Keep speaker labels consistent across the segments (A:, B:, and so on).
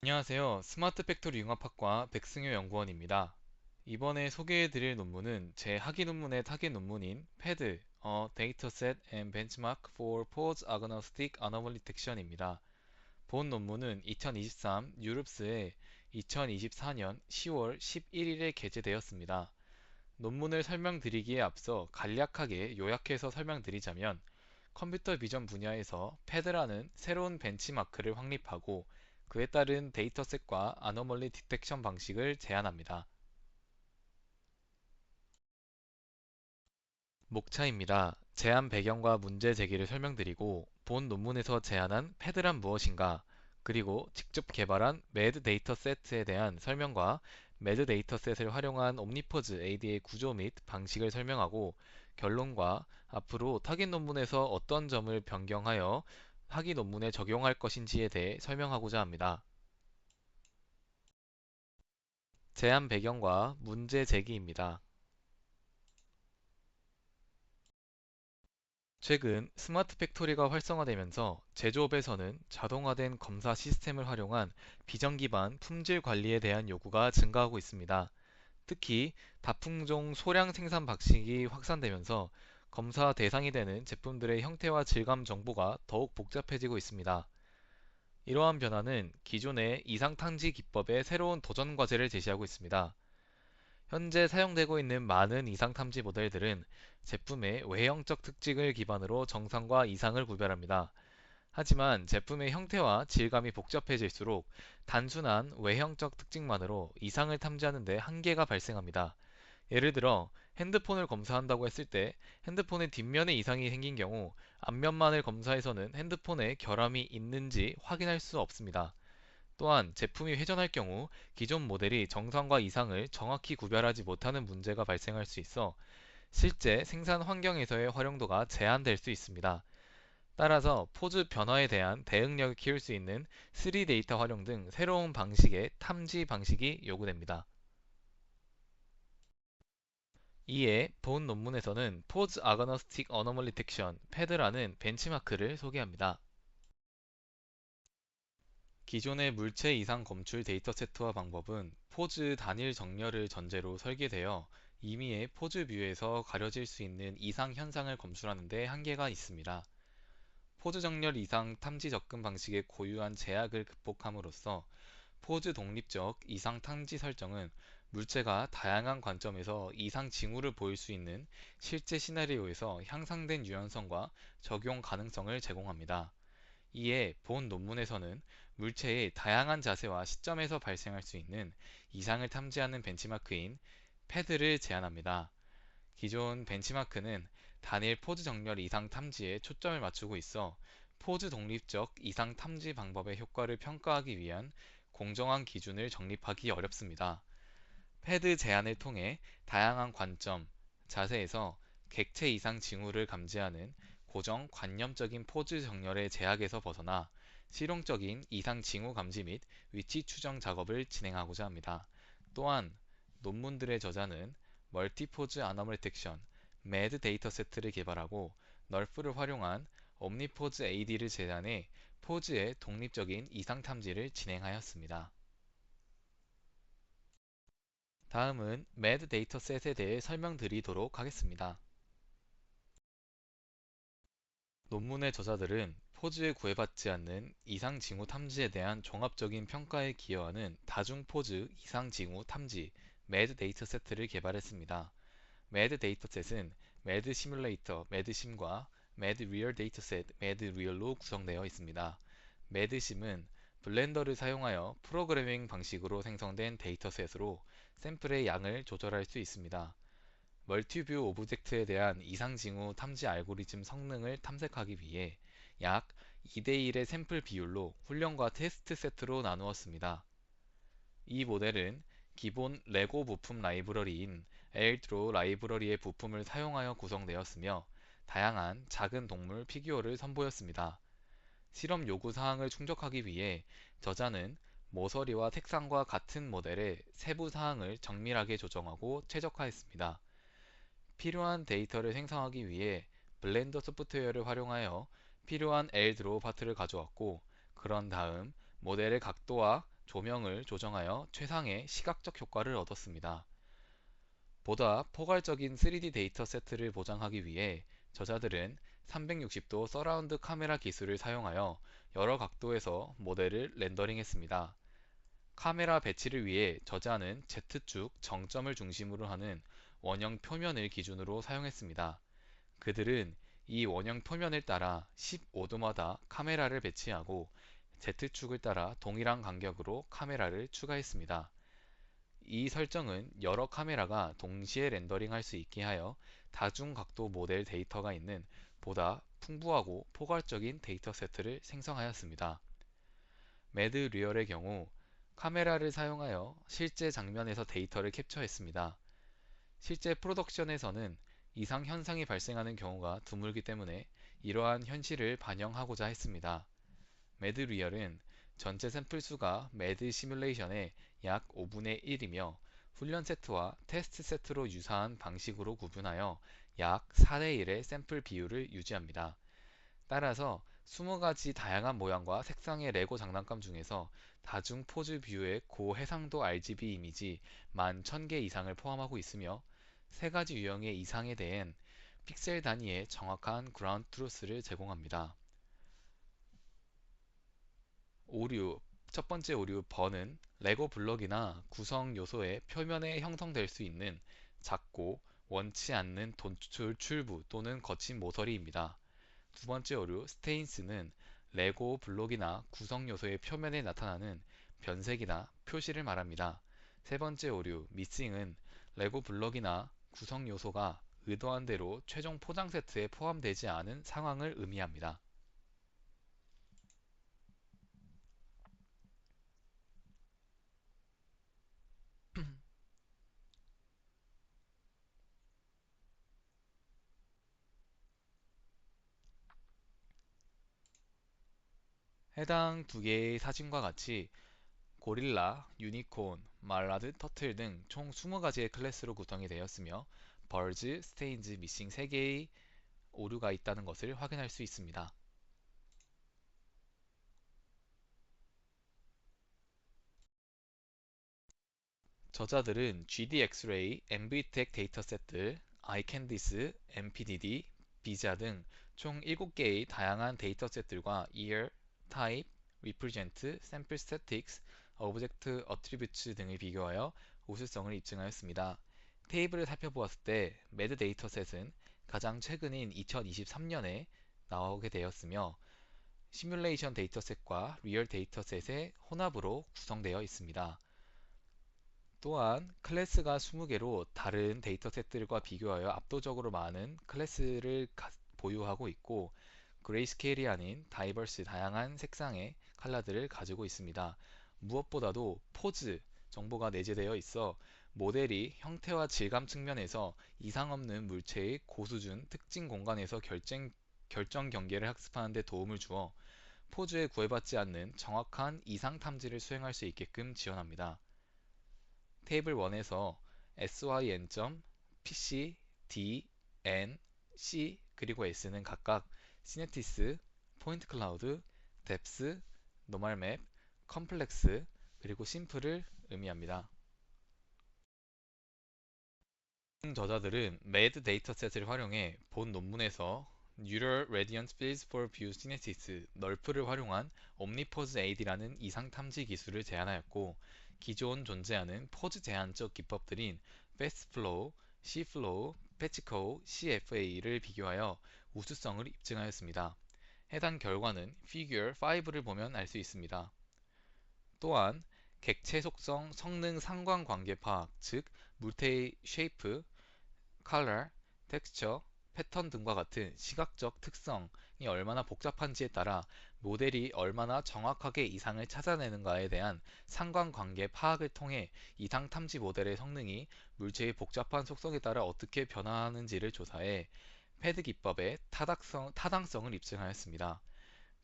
A: 안녕하세요. 스마트 팩토리 융합학과 백승효 연구원입니다. 이번에 소개해드릴 논문은 제 학위 논문의 타겟 논문인 PED, A Dataset and Benchmark for Pose Agnostic Anomaly Detection입니다. 본 논문은 2023 유럽스의 2024년 10월 11일에 게재되었습니다. 논문을 설명드리기에 앞서 간략하게 요약해서 설명드리자면 컴퓨터 비전 분야에서 패드라는 새로운 벤치마크를 확립하고 그에 따른 데이터셋과 아노멀리 디텍션 방식을 제안합니다. 목차입니다. 제안 배경과 문제 제기를 설명드리고 본 논문에서 제안한 패드란 무엇인가, 그리고 직접 개발한 매드 데이터셋에 대한 설명과 매드 데이터셋을 활용한 옴니포즈 AD의 구조 및 방식을 설명하고 결론과 앞으로 타깃 논문에서 어떤 점을 변경하여 학위 논문에 적용할 것인지에 대해 설명하고자 합니다. 제안 배경과 문제 제기입니다. 최근 스마트 팩토리가 활성화되면서 제조업에서는 자동화된 검사 시스템을 활용한 비전 기반 품질 관리에 대한 요구가 증가하고 있습니다. 특히 다품종 소량 생산 방식이 확산되면서 검사 대상이 되는 제품들의 형태와 질감 정보가 더욱 복잡해지고 있습니다. 이러한 변화는 기존의 이상탄지 기법의 새로운 도전 과제를 제시하고 있습니다. 현재 사용되고 있는 많은 이상탐지 모델들은 제품의 외형적 특징을 기반으로 정상과 이상을 구별합니다. 하지만 제품의 형태와 질감이 복잡해질수록 단순한 외형적 특징만으로 이상을 탐지하는 데 한계가 발생합니다. 예를 들어 핸드폰을 검사한다고 했을 때 핸드폰의 뒷면에 이상이 생긴 경우 앞면만을 검사해서는 핸드폰에 결함이 있는지 확인할 수 없습니다. 또한 제품이 회전할 경우 기존 모델이 정상과 이상을 정확히 구별하지 못하는 문제가 발생할 수 있어 실제 생산 환경에서의 활용도가 제한될 수 있습니다. 따라서 포즈 변화에 대한 대응력을 키울 수 있는 3 데이터 활용 등 새로운 방식의 탐지 방식이 요구됩니다. 이에 본 논문에서는 포즈 아그노스틱 어노멀리 딕션 패드라는 벤치마크를 소개합니다. 기존의 물체 이상 검출 데이터 세트와 방법은 포즈 단일 정렬을 전제로 설계되어 임의의 포즈 뷰에서 가려질 수 있는 이상 현상을 검출하는 데 한계가 있습니다. 포즈 정렬 이상 탐지 접근 방식의 고유한 제약을 극복함으로써 포즈 독립적 이상 탐지 설정은 물체가 다양한 관점에서 이상 징후를 보일 수 있는 실제 시나리오에서 향상된 유연성과 적용 가능성을 제공합니다. 이에 본 논문에서는 물체의 다양한 자세와 시점에서 발생할 수 있는 이상을 탐지하는 벤치마크인 패드를 제안합니다. 기존 벤치마크는 단일 포즈 정렬 이상 탐지에 초점을 맞추고 있어 포즈 독립적 이상 탐지 방법의 효과를 평가하기 위한 공정한 기준을 정립하기 어렵습니다. 패드 제안을 통해 다양한 관점, 자세에서 객체 이상 징후를 감지하는 고정 관념적인 포즈 정렬의 제약에서 벗어나 실용적인 이상 징후 감지 및 위치 추정 작업을 진행하고자 합니다. 또한 논문들의 저자는 멀티포즈 아너멀 딕션, 매드 데이터 세트를 개발하고 널프를 활용한 옴니포즈 AD를 제안해 포즈의 독립적인 이상 탐지를 진행하였습니다. 다음은 매드 데이터셋에 대해 설명드리도록 하겠습니다. 논문의 저자들은 포즈에 구애받지 않는 이상 징후 탐지에 대한 종합적인 평가에 기여하는 다중 포즈 이상 징후 탐지 매드 데이터셋을 개발했습니다. 매드 데이터셋은 매드 시뮬레이터 매드심과 매드 리얼 데이터셋 매드 리얼로 구성되어 있습니다. 매드심은 블렌더를 사용하여 프로그래밍 방식으로 생성된 데이터셋으로 샘플의 양을 조절할 수 있습니다. 멀티뷰 오브젝트에 대한 이상 징후 탐지 알고리즘 성능을 탐색하기 위해 약 2대1의 샘플 비율로 훈련과 테스트 세트로 나누었습니다. 이 모델은 기본 레고 부품 라이브러리인 에일드로 라이브러리의 부품을 사용하여 구성되었으며 다양한 작은 동물 피규어를 선보였습니다. 실험 요구 사항을 충족하기 위해 저자는 모서리와 색상과 같은 모델의 세부 사항을 정밀하게 조정하고 최적화했습니다. 필요한 데이터를 생성하기 위해 블렌더 소프트웨어를 활용하여 필요한 에일드로 파트를 가져왔고 그런 다음 모델의 각도와 조명을 조정하여 최상의 시각적 효과를 얻었습니다. 보다 포괄적인 3D 데이터 세트를 보장하기 위해 저자들은 360도 서라운드 카메라 기술을 사용하여 여러 각도에서 모델을 렌더링했습니다. 카메라 배치를 위해 저자는 Z축 정점을 중심으로 하는 원형 표면을 기준으로 사용했습니다. 그들은 이 원형 표면을 따라 15도마다 카메라를 배치하고 Z축을 따라 동일한 간격으로 카메라를 추가했습니다. 이 설정은 여러 카메라가 동시에 렌더링할 수 있게 하여 다중각도 모델 데이터가 있는 보다 풍부하고 포괄적인 데이터 세트를 생성하였습니다. 매드 리얼의 경우 카메라를 사용하여 실제 장면에서 데이터를 캡처했습니다. 실제 프로덕션에서는 이상 현상이 발생하는 경우가 드물기 때문에 이러한 현실을 반영하고자 했습니다. 매드 리얼은 전체 샘플 수가 매드 시뮬레이션의 약 5분의 1이며 훈련 세트와 테스트 세트로 유사한 방식으로 구분하여 약 4대 1의 샘플 비율을 유지합니다. 따라서 20가지 다양한 모양과 색상의 레고 장난감 중에서 다중 포즈 뷰의 고해상도 RGB 이미지 11,000개 이상을 포함하고 있으며 3가지 유형의 이상에 대한 픽셀 단위의 정확한 그라운드 트루스를 제공합니다. 오류 첫 번째 오류 번은 레고 블럭이나 구성 요소의 표면에 형성될 수 있는 작고 원치 않는 돌출부 또는 거친 모서리입니다. 두 번째 오류 스테인스는 레고 블록이나 구성 요소의 표면에 나타나는 변색이나 표시를 말합니다. 세 번째 오류 미싱은 레고 블록이나 구성 요소가 의도한 대로 최종 포장 세트에 포함되지 않은 상황을 의미합니다. 해당 두 개의 사진과 같이 고릴라, 유니콘, 말라드, 터틀 등 총 20가지의 클래스로 구성이 되었으며 벌즈, 스테인즈, 미싱 3개의 오류가 있다는 것을 확인할 수 있습니다. 저자들은 GD X-Ray, MVTech 데이터셋들, iCandice, MPDD, 비자 등 총 7개의 다양한 데이터셋들과 Year, Type, Represent, Sample Statics, Object Attributes 등을 비교하여 우수성을 입증하였습니다. 테이블을 살펴보았을 때 매드 데이터셋은 가장 최근인 2023년에 나오게 되었으며 시뮬레이션 데이터셋과 리얼 데이터셋의 혼합으로 구성되어 있습니다. 또한 클래스가 20개로 다른 데이터셋들과 비교하여 압도적으로 많은 클래스를 보유하고 있고 그레이스케일이 아닌 다이버스 다양한 색상의 컬러들을 가지고 있습니다. 무엇보다도 포즈 정보가 내재되어 있어 모델이 형태와 질감 측면에서 이상 없는 물체의 고수준 특징 공간에서 결정 경계를 학습하는 데 도움을 주어 포즈에 구애받지 않는 정확한 이상 탐지를 수행할 수 있게끔 지원합니다. 테이블 1에서 SYN, PC, D, N, C 그리고 S는 각각 시네티스, 포인트 클라우드, 뎁스, 노멀 맵, 컴플렉스 그리고 심플을 의미합니다. 저자들은 매드 데이터셋을 활용해 본 논문에서 Neural Radiance Fields for View Synesis, 널프를 활용한 옴니포즈 AD라는 이상 탐지 기술을 제안하였고 기존 존재하는 포즈 제한적 기법들인 FastFlow, CFlow, PatchCo, CFA를 비교하여 우수성을 입증하였습니다. 해당 결과는 Figure 5를 보면 알 수 있습니다. 또한 객체 속성, 성능 상관관계 파악, 즉 물체의 쉐이프, 컬러, 텍스처, 패턴 등과 같은 시각적 특성이 얼마나 복잡한지에 따라 모델이 얼마나 정확하게 이상을 찾아내는가에 대한 상관관계 파악을 통해 이상 탐지 모델의 성능이 물체의 복잡한 속성에 따라 어떻게 변화하는지를 조사해 패드 기법의 타당성을 입증하였습니다.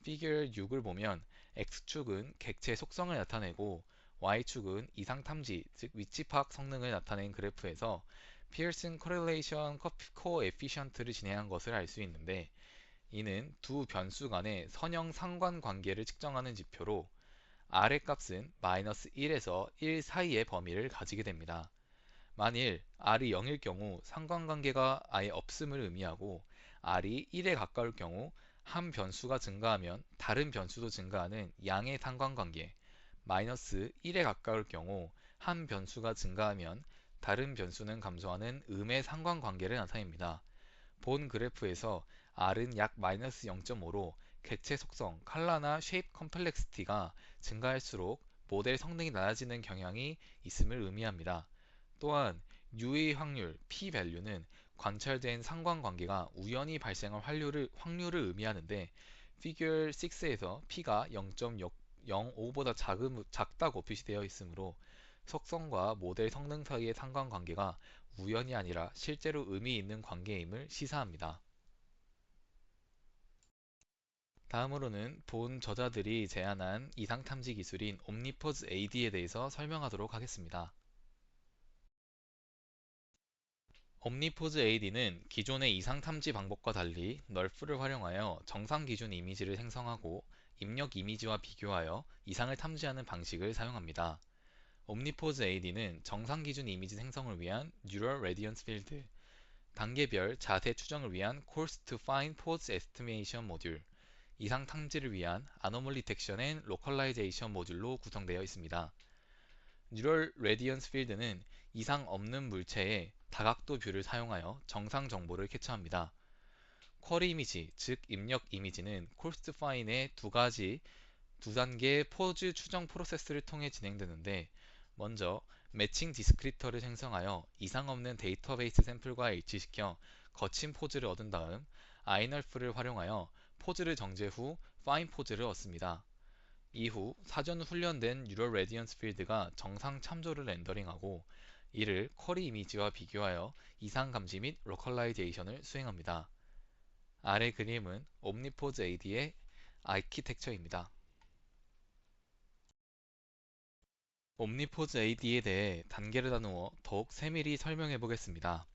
A: 피겨 6을 보면 X축은 객체 속성을 나타내고 Y축은 이상 탐지, 즉 위치 파악 성능을 나타낸 그래프에서 피어슨 코릴레이션 코에피션트를 진행한 것을 알 수 있는데 이는 두 변수 간의 선형 상관관계를 측정하는 지표로 R의 값은 마이너스 1에서 1 사이의 범위를 가지게 됩니다. 만일 R이 0일 경우 상관관계가 아예 없음을 의미하고 R이 1에 가까울 경우 한 변수가 증가하면 다른 변수도 증가하는 양의 상관관계, 마이너스 1에 가까울 경우 한 변수가 증가하면 다른 변수는 감소하는 음의 상관관계를 나타냅니다. 본 그래프에서 R은 약 마이너스 0.5로 객체 속성, 칼라나 쉐입 컴플렉시티가 증가할수록 모델 성능이 낮아지는 경향이 있음을 의미합니다. 또한 U의 확률, p-value는 관찰된 상관관계가 우연히 발생할 확률을 의미하는데 피규어 6에서 p가 0.05보다 작다고 표시되어 있으므로 속성과 모델 성능 사이의 상관관계가 우연이 아니라 실제로 의미 있는 관계임을 시사합니다. 다음으로는 본 저자들이 제안한 이상 탐지 기술인 옴니포즈 AD에 대해서 설명하도록 하겠습니다. 옴니포즈 AD는 기존의 이상 탐지 방법과 달리 널프를 활용하여 정상 기준 이미지를 생성하고 입력 이미지와 비교하여 이상을 탐지하는 방식을 사용합니다. 옴니포즈 AD는 정상 기준 이미지 생성을 위한 Neural Radiance Field, 단계별 자세 추정을 위한 Coarse to Fine Pose Estimation 모듈, 이상 탐지를 위한 Anomaly Detection and Localization 모듈로 구성되어 있습니다. Neural Radiance Field는 이상 없는 물체의 다각도 뷰를 사용하여 정상 정보를 캡처합니다. 쿼리 이미지, 즉 입력 이미지는 Coarse to Fine의 두 단계 포즈 추정 프로세스를 통해 진행되는데 먼저 매칭 디스크립터를 생성하여 이상 없는 데이터베이스 샘플과 일치시켜 거친 포즈를 얻은 다음 아이널프를 활용하여 포즈를 정제 후 파인 포즈를 얻습니다. 이후 사전 훈련된 뉴럴 레디언스 필드가 정상 참조를 렌더링하고 이를 쿼리 이미지와 비교하여 이상 감지 및 로컬라이제이션을 수행합니다. 아래 그림은 옴니포즈 AD의 아키텍처입니다. 옴니포즈 AD에 대해 단계를 나누어 더욱 세밀히 설명해 보겠습니다.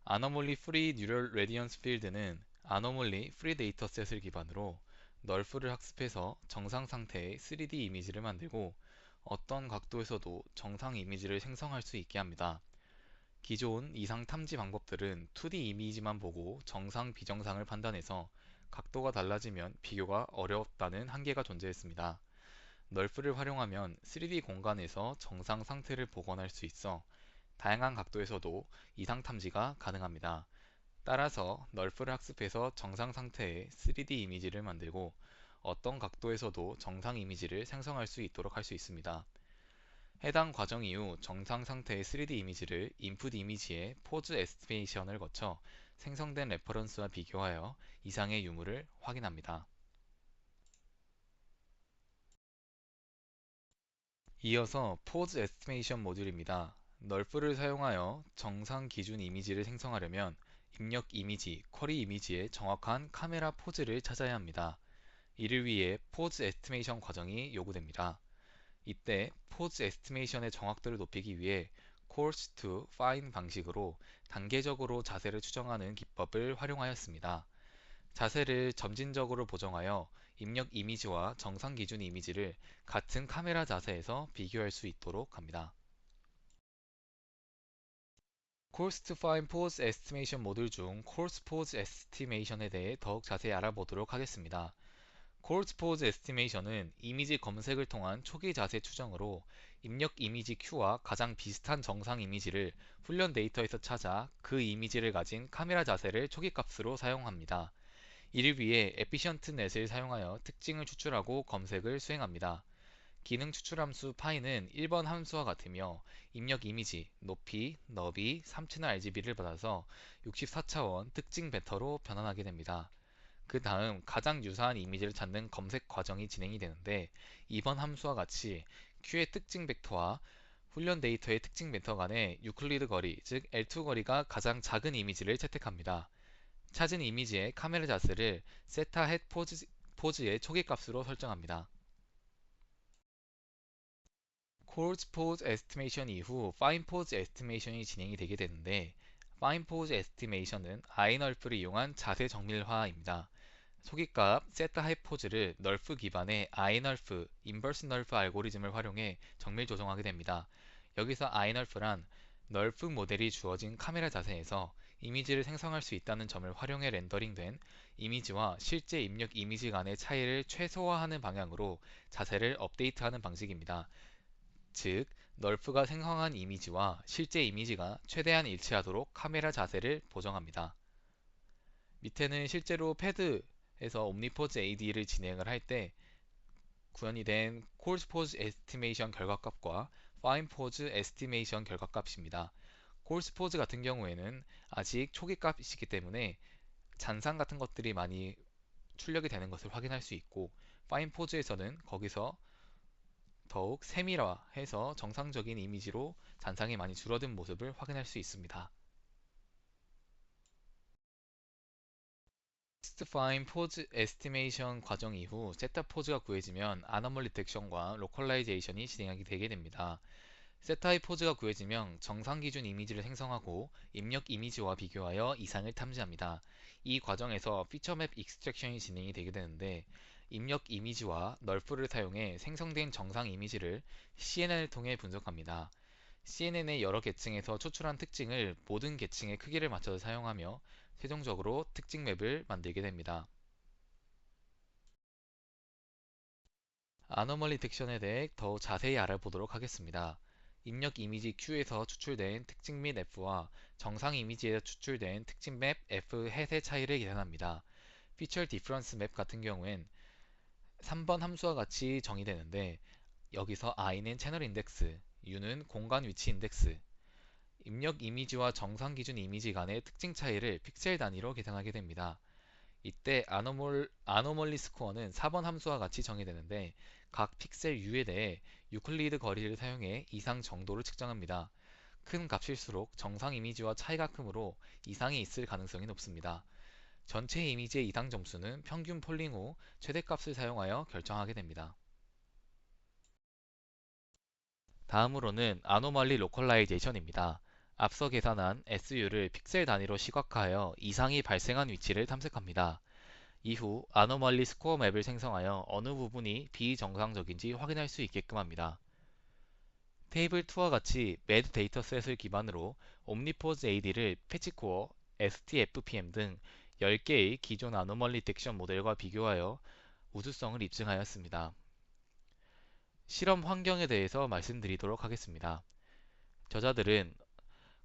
A: Anomaly Free Neural Radiance Field는 Anomaly Free 데이터셋을 기반으로 널프를 학습해서 정상 상태의 3D 이미지를 만들고 어떤 각도에서도 정상 이미지를 생성할 수 있게 합니다. 기존 이상 탐지 방법들은 2D 이미지만 보고 정상 비정상을 판단해서 각도가 달라지면 비교가 어려웠다는 한계가 존재했습니다. 널프를 활용하면 3D 공간에서 정상 상태를 복원할 수 있어 다양한 각도에서도 이상 탐지가 가능합니다. 따라서 널프를 학습해서 정상 상태의 3D 이미지를 만들고 어떤 각도에서도 정상 이미지를 생성할 수 있도록 할 수 있습니다. 해당 과정 이후 정상 상태의 3D 이미지를 인풋 이미지의 포즈 에스티메이션을 거쳐 생성된 레퍼런스와 비교하여 이상의 유무를 확인합니다. 이어서 포즈 에스티메이션 모듈입니다. 널프를 사용하여 정상 기준 이미지를 생성하려면 입력 이미지, 쿼리 이미지의 정확한 카메라 포즈를 찾아야 합니다. 이를 위해 포즈 에스티메이션 과정이 요구됩니다. 이때 포즈 에스티메이션의 정확도를 높이기 위해 Coarse to Fine 방식으로 단계적으로 자세를 추정하는 기법을 활용하였습니다. 자세를 점진적으로 보정하여 입력 이미지와 정상 기준 이미지를 같은 카메라 자세에서 비교할 수 있도록 합니다. Coarse to Fine Pose Estimation 모듈 중 Coarse Pose Estimation에 대해 더욱 자세히 알아보도록 하겠습니다. Coarse Pose Estimation은 이미지 검색을 통한 초기 자세 추정으로 입력 이미지 Q와 가장 비슷한 정상 이미지를 훈련 데이터에서 찾아 그 이미지를 가진 카메라 자세를 초기 값으로 사용합니다. 이를 위해 efficientNet을 사용하여 특징을 추출하고 검색을 수행합니다. 기능 추출 함수 파이는 1번 함수와 같으며 입력 이미지, 높이, 너비, 3채널 RGB를 받아서 64차원 특징 벡터로 변환하게 됩니다. 그 다음 가장 유사한 이미지를 찾는 검색 과정이 진행이 되는데 2번 함수와 같이 Q의 특징 벡터와 훈련 데이터의 특징 벡터 간의 유클리드 거리, 즉 L2 거리가 가장 작은 이미지를 채택합니다. 찾은 이미지의 카메라 자세를 세타 헷 포즈의 초기 값으로 설정합니다. Coarse Pose Estimation 이후 Fine Pose Estimation이 진행이 되게 되는데 Fine Pose Estimation은 아이널프를 이용한 자세 정밀화입니다. 소기값 세타 하이포즈를 널프 기반의 iNerf, 인버스 널프 알고리즘을 활용해 정밀 조정하게 됩니다. 여기서 iNerf란 널프 모델이 주어진 카메라 자세에서 이미지를 생성할 수 있다는 점을 활용해 렌더링된 이미지와 실제 입력 이미지 간의 차이를 최소화하는 방향으로 자세를 업데이트하는 방식입니다. 즉, 널프가 생성한 이미지와 실제 이미지가 최대한 일치하도록 카메라 자세를 보정합니다. 밑에는 실제로 패드에서 옴니포즈 AD를 진행을 할 때 구현이 된 콜스 포즈 에스티메이션 결과값과 파인 포즈 에스티메이션 결과값입니다. 콜스 포즈 같은 경우에는 아직 초기 값이기 때문에 잔상 같은 것들이 많이 출력이 되는 것을 확인할 수 있고, 파인 포즈에서는 거기서 더욱 세밀화해서 정상적인 이미지로 잔상이 많이 줄어든 모습을 확인할 수 있습니다. Fine 포즈 에스티메이션 과정 이후 세타 포즈가 구해지면 아노멀리 딕션과 로컬라이제이션이 진행하게 되게 됩니다. 세타의 포즈가 구해지면 정상 기준 이미지를 생성하고 입력 이미지와 비교하여 이상을 탐지합니다. 이 과정에서 피처맵 익스트랙션이 진행이 되게 되는데, 입력 이미지와 널프를 사용해 생성된 정상 이미지를 CNN을 통해 분석합니다. CNN의 여러 계층에서 초출한 특징을 모든 계층의 크기를 맞춰서 사용하며 최종적으로 특징 맵을 만들게 됩니다. 아노멀리 딕션에 대해 더 자세히 알아보도록 하겠습니다. 입력 이미지 Q에서 추출된 특징 및 F와 정상 이미지에서 추출된 특징 맵 F 햇의 차이를 계산합니다. Feature Difference Map 같은 경우엔 3번 함수와 같이 정의되는데, 여기서 i는 채널 인덱스, u는 공간 위치 인덱스, 입력 이미지와 정상 기준 이미지 간의 특징 차이를 픽셀 단위로 계산하게 됩니다. 이때 아노멀리 스코어는 4번 함수와 같이 정의되는데, 각 픽셀 u에 대해 유클리드 거리를 사용해 이상 정도를 측정합니다. 큰 값일수록 정상 이미지와 차이가 크므로 이상이 있을 가능성이 높습니다. 전체 이미지의 이상 점수는 평균 폴링 후 최대값을 사용하여 결정하게 됩니다. 다음으로는 아노멀리 로컬라이제이션입니다. 앞서 계산한 SU를 픽셀 단위로 시각화하여 이상이 발생한 위치를 탐색합니다. 이후 아노멀리 스코어 맵을 생성하여 어느 부분이 비정상적인지 확인할 수 있게끔 합니다. 테이블 2와 같이 매드 데이터셋을 기반으로 옴니포즈 AD를 패치코어, STFPM 등 10개의 기존 아노멀리 딕션 모델과 비교하여 우수성을 입증하였습니다. 실험 환경에 대해서 말씀드리도록 하겠습니다. 저자들은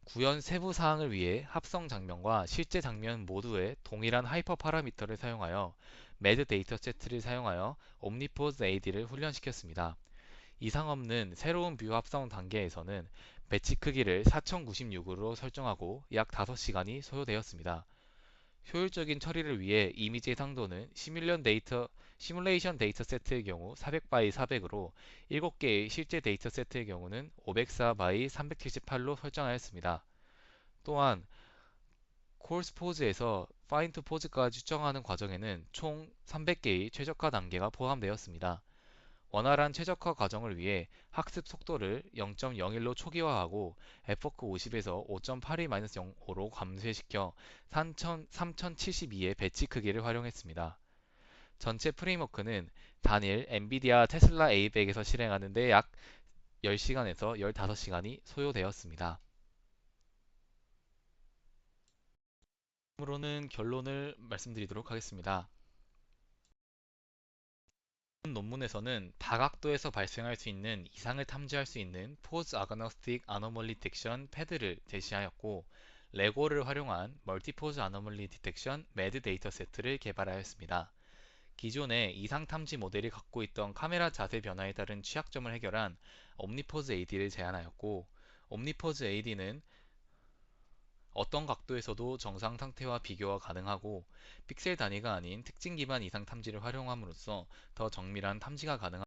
A: 구현 세부 사항을 위해 합성 장면과 실제 장면 모두에 동일한 하이퍼 파라미터를 사용하여 매드 데이터 세트를 사용하여 옴니포즈 AD를 훈련시켰습니다. 이상 없는 새로운 뷰 합성 단계에서는 배치 크기를 4096으로 설정하고 약 5시간이 소요되었습니다. 효율적인 처리를 위해 이미지 해상도는 시뮬레이션 데이터 세트의 경우 400 x 400으로 7개의 실제 데이터 세트의 경우는 504 x 378로 설정하였습니다. 또한 콜스 포즈에서 파인 투 포즈까지 추정하는 과정에는 총 300개의 최적화 단계가 포함되었습니다. 원활한 최적화 과정을 위해 학습 속도를 0.01로 초기화하고 에포크 50에서 5.82-0으로 감쇄시켜 3072의 배치 크기를 활용했습니다. 전체 프레임워크는 단일 엔비디아 테슬라 A100에서 실행하는 데 약 10시간에서 15시간이 소요되었습니다. 다음으로는 결론을 말씀드리도록 하겠습니다. 논문에서는 다각도에서 발생할 수 있는 이상을 탐지할 수 있는 포즈 아그노스틱 아노멀리 딕션 패드를 제시하였고, 레고를 활용한 멀티포즈 아노멀리 디텍션 매드 데이터 세트를 개발하였습니다. 기존의 이상 탐지 모델이 갖고 있던 카메라 자세 변화에 따른 취약점을 해결한 옴니포즈 AD를 제안하였고, 옴니포즈 AD는 어떤 각도에서도 정상 상태와 비교가 가능하고, 픽셀 단위가 아닌 특징 기반 이상 탐지를 활용함으로써 더 정밀한 탐지가 가능합니다.